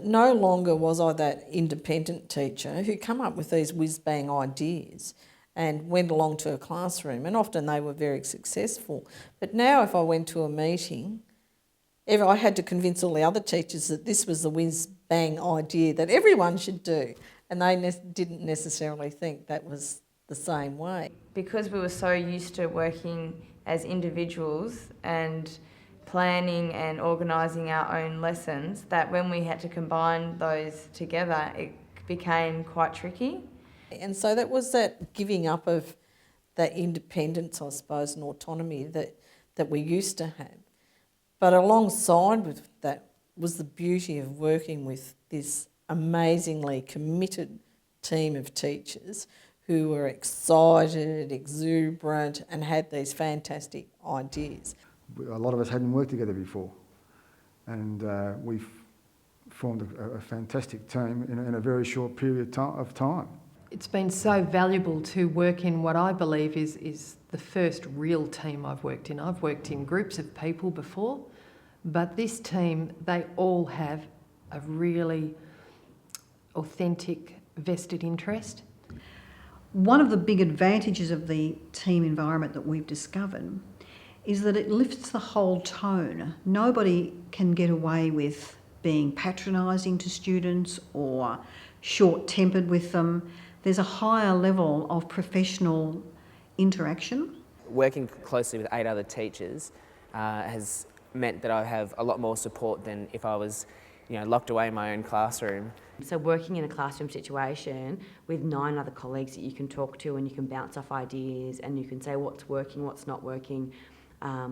No longer was I that independent teacher who come up with these whiz-bang ideas and went along to a classroom, and often they were very successful. But now if I went to a meeting, I had to convince all the other teachers that this was the whiz-bang idea that everyone should do, and they didn't necessarily think that was the same way. Because we were so used to working as individuals and planning and organising our own lessons, that when we had to combine those together, it became quite tricky. And so that was that giving up of that independence, I suppose, and autonomy that we used to have. But alongside with that was the beauty of working with this amazingly committed team of teachers who were excited, exuberant, and had these fantastic ideas. A lot of us hadn't worked together before, and we've formed a fantastic team in a very short period of time. It's been so valuable to work in what I believe is the first real team I've worked in. I've worked in groups of people before, but this team, they all have a really authentic vested interest. One of the big advantages of the team environment that we've discovered is that it lifts the whole tone. Nobody can get away with being patronising to students or short-tempered with them. There's a higher level of professional interaction. Working closely with 8 other teachers has meant that I have a lot more support than if I was locked away in my own classroom. So working in a classroom situation with 9 other colleagues that you can talk to and you can bounce off ideas and you can say what's working, what's not working,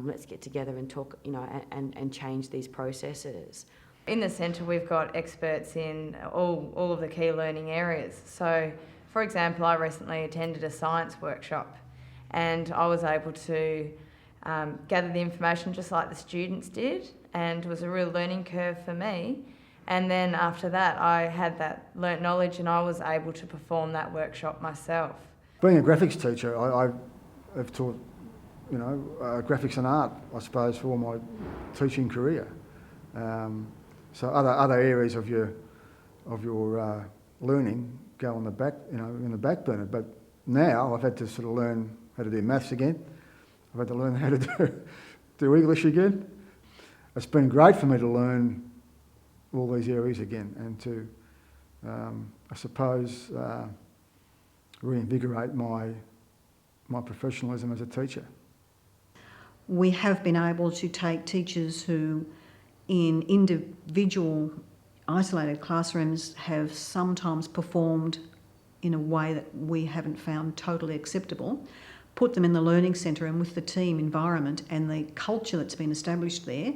let's get together and talk, and change these processes. In the centre we've got experts in all of the key learning areas. So, for example, I recently attended a science workshop and I was able to gather the information just like the students did, and it was a real learning curve for me. And then after that I had that learnt knowledge and I was able to perform that workshop myself. Being a graphics teacher, I have taught graphics and art, I suppose, for all my teaching career. So other areas of your learning go on the back, in the back burner. But now I've had to sort of learn how to do maths again. I've had to learn how to do English again. It's been great for me to learn all these areas again and to, I suppose, reinvigorate my professionalism as a teacher. We have been able to take teachers who in individual isolated classrooms have sometimes performed in a way that we haven't found totally acceptable, put them in the learning centre, and with the team environment and the culture that's been established there,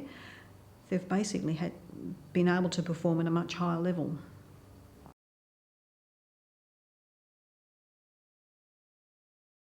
they've basically been able to perform at a much higher level.